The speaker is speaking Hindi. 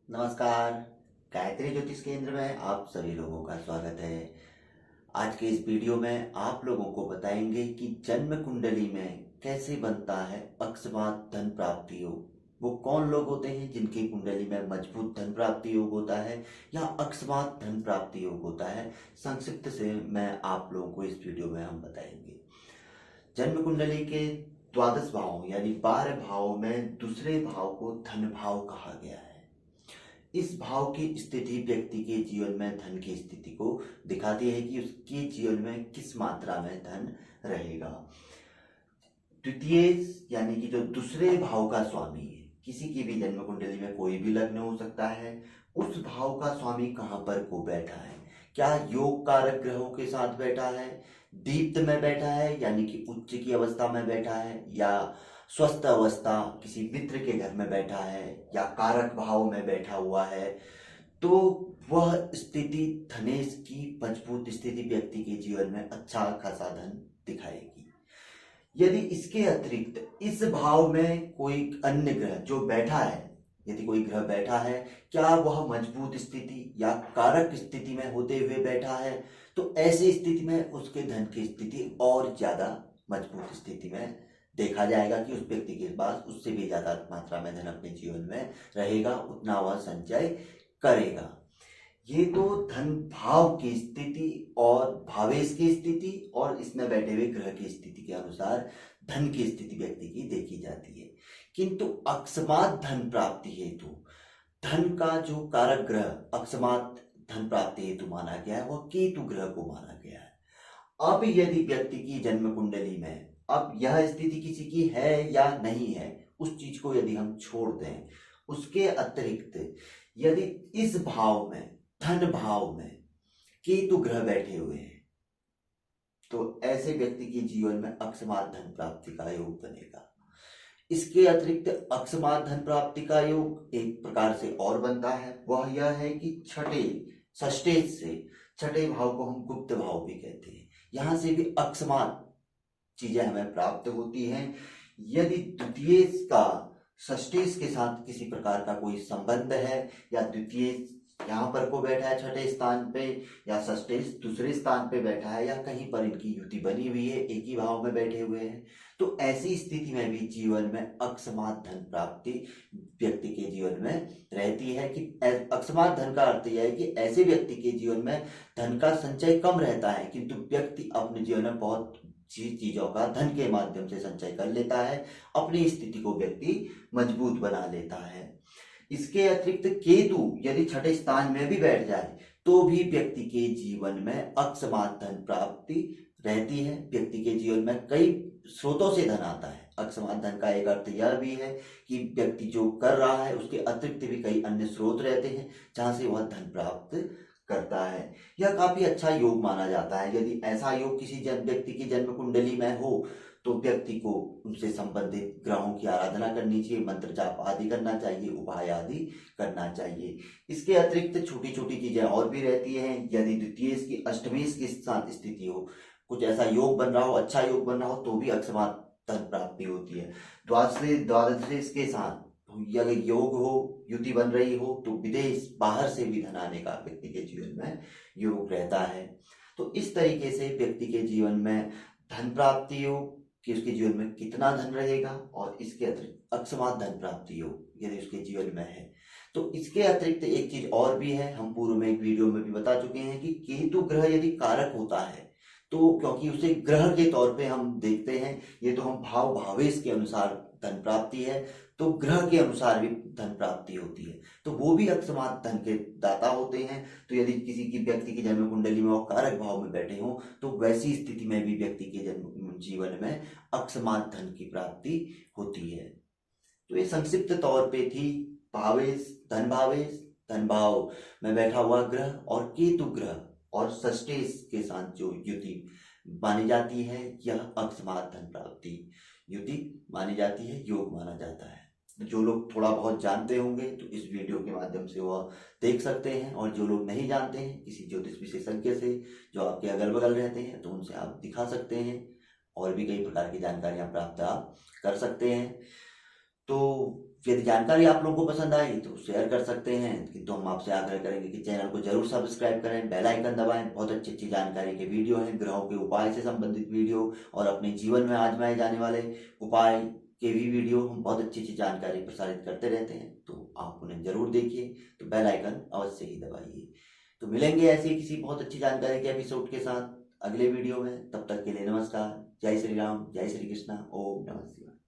नमस्कार। गायत्री ज्योतिष केंद्र में आप सभी लोगों का स्वागत है। आज के इस वीडियो में आप लोगों को बताएंगे कि जन्म कुंडली में कैसे बनता है अकस्मात धन प्राप्ति योग। वो कौन लोग होते हैं जिनकी कुंडली में मजबूत धन प्राप्ति योग होता है या अकस्मात धन प्राप्ति योग होता है। संक्षिप्त से मैं आप लोगों को इस वीडियो में हम बताएंगे। जन्म कुंडली के द्वादश भावों यानी 12 भावों में दूसरे भाव को धन भाव कहा गया है। इस भाव की स्थिति व्यक्ति के जीवन में धन की स्थिति को दिखाती है कि उसके जीवन में किस मात्रा में धन रहेगा। द्वितीय यानी कि जो दूसरे भाव का स्वामी है, किसी की भी जन्म कुंडली में कोई भी लग्न हो सकता है, उस भाव का स्वामी कहाँ पर को बैठा है, क्या योग कारक ग्रहों के साथ बैठा है, दीप्त में बैठा है यानी कि उच्च की अवस्था में बैठा है, या स्वस्थ अवस्था किसी मित्र के घर में बैठा है, या कारक भाव में बैठा हुआ है, तो वह स्थिति धनेश की मजबूत स्थिति व्यक्ति के जीवन में अच्छा खासा धन दिखाएगी। यदि इसके अतिरिक्त इस भाव में कोई अन्य ग्रह जो बैठा है, यदि कोई ग्रह बैठा है, क्या वह मजबूत स्थिति या कारक स्थिति में होते हुए बैठा है, तो ऐसी स्थिति में उसके धन की स्थिति और ज्यादा मजबूत स्थिति में देखा जाएगा कि उस व्यक्ति के पास उससे भी ज्यादा मात्रा में धन अपने जीवन में रहेगा, उतना वह संचय करेगा। ये तो धन भाव की स्थिति और भावेश की स्थिति और इसमें बैठे हुए ग्रह की स्थिति के अनुसार धन की स्थिति व्यक्ति की देखी जाती है। किंतु अकस्मात धन प्राप्ति हेतु धन का जो कारक ग्रह अकस्मात धन प्राप्ति हेतु माना गया है वह केतु ग्रह को माना गया है। अब यदि व्यक्ति की जन्म कुंडली में अब यह स्थिति किसी की है या नहीं है, उस चीज को यदि हम छोड़ दें, उसके अतिरिक्त यदि इस भाव में धन भाव में केतु ग्रह बैठे हुए हैं, तो ऐसे व्यक्ति के जीवन में अकस्मात धन प्राप्ति का योग बनेगा। इसके अतिरिक्त अकस्मात धन प्राप्ति का योग एक प्रकार से और बनता है, वह यह है कि छठे षष्ठे से छठे भाव को हम गुप्त भाव भी कहते हैं, यहां से भी अकस्मात चीजें हमें प्राप्त होती हैं। यदि द्वितीय का षष्ठेश के साथ किसी प्रकार का कोई संबंध है, या द्वितीय यहाँ पर को बैठा है छठे स्थान पे, या षष्ठेश दूसरे स्थान पे बैठा है, या कहीं पर इनकी युति बनी हुई है, एक ही भाव में बैठे हुए हैं, तो ऐसी स्थिति में भी जीवन में अकस्मात धन प्राप्ति व्यक्ति के जीवन में रहती है। कि अकस्मात धन का अर्थ यह है कि ऐसे व्यक्ति के जीवन में धन का संचय कम रहता है, किंतु व्यक्ति अपने जीवन में बहुत चीजों का धन के माध्यम से संचय कर लेता है, अपनी स्थिति को व्यक्ति मजबूत बना लेता है। इसके अतिरिक्त केतु यदि छठे स्थान में भी बैठ जाए तो भी व्यक्ति के जीवन में अकस्मात धन प्राप्ति रहती है। व्यक्ति के जीवन में कई स्रोतों से धन आता है। अकस्मात धन का एक अर्थ यह भी है कि व्यक्ति जो कर रहा है उसके अतिरिक्त भी कई अन्य स्रोत रहते हैं जहां से वह धन प्राप्त करता है। यह काफी अच्छा योग माना जाता है। यदि ऐसा योग किसी व्यक्ति की जन्म कुंडली में हो तो व्यक्ति को उनसे संबंधित ग्रहों की आराधना करनी चाहिए, मंत्र जाप आदि करना चाहिए, उपाय आदि करना चाहिए। इसके अतिरिक्त छोटी छोटी चीजें और भी रहती हैं। यदि द्वितीय की अष्टमेश के साथ स्थिति हो, कुछ ऐसा योग बन रहा हो, अच्छा योग बन रहा हो, तो भी अकस्मात धन प्राप्ति होती है। द्वादश के साथ अगर योग हो, युति बन रही हो, तो विदेश बाहर से भी धन आने का व्यक्ति के जीवन में योग रहता है। तो इस तरीके से व्यक्ति के जीवन में धन प्राप्ति योग कि उसके जीवन में कितना धन रहेगा, और इसके अतिरिक्त अकस्मात धन प्राप्ति योग यदि उसके जीवन में है। तो इसके अतिरिक्त एक चीज और भी है, हम पूर्व में एक वीडियो में भी बता चुके हैं कि केतु ग्रह यदि कारक होता है तो क्योंकि उसे ग्रह के तौर पे हम देखते हैं, ये तो हम भाव भावेश के अनुसार धन प्राप्ति है, तो ग्रह के अनुसार भी धन प्राप्ति होती है, तो वो भी अकस्मात धन के दाता होते हैं। तो यदि किसी की व्यक्ति की जन्म कुंडली में वो कारक भाव में बैठे हों तो वैसी स्थिति में भी व्यक्ति के जन्म जीवन में अकस्मात धन की प्राप्ति होती है। तो ये संक्षिप्त तौर पे थी भावेश, धन भाव में बैठा हुआ ग्रह और केतु ग्रह और षष्ठेश के साथ जो युति मानी जाती है, यह अकस्मात धन प्राप्ति युति मानी जाती है, योग माना जाता है। जो लोग थोड़ा बहुत जानते होंगे तो इस वीडियो के माध्यम से वह देख सकते हैं, और जो लोग नहीं जानते हैं किसी ज्योतिष विशेषज्ञ से जो आपके अगल बगल रहते हैं तो उनसे आप दिखा सकते हैं, और भी कई प्रकार की जानकारियां प्राप्त आप कर सकते हैं। तो यदि जानकारी आप लोगों को पसंद आई तो शेयर कर सकते हैं, किंतु हम आपसे आग्रह करेंगे कि चैनल को जरूर सब्सक्राइब करें, बेल आइकन दबाएं। बहुत अच्छी अच्छी जानकारी के वीडियो हैं, ग्रहों के उपाय से संबंधित वीडियो और अपने जीवन में आजमाए जाने वाले उपाय के भी वीडियो हम बहुत अच्छी अच्छी जानकारी प्रसारित करते रहते हैं, तो आप उन्हें जरूर देखिए। तो बेल आइकन अवश्य ही दबाइए। तो मिलेंगे ऐसी किसी बहुत अच्छी जानकारी के एपिसोड के साथ अगले वीडियो में। तब तक के लिए नमस्कार। जय श्री राम, जय श्री कृष्णा, ओम नमः शिवाय।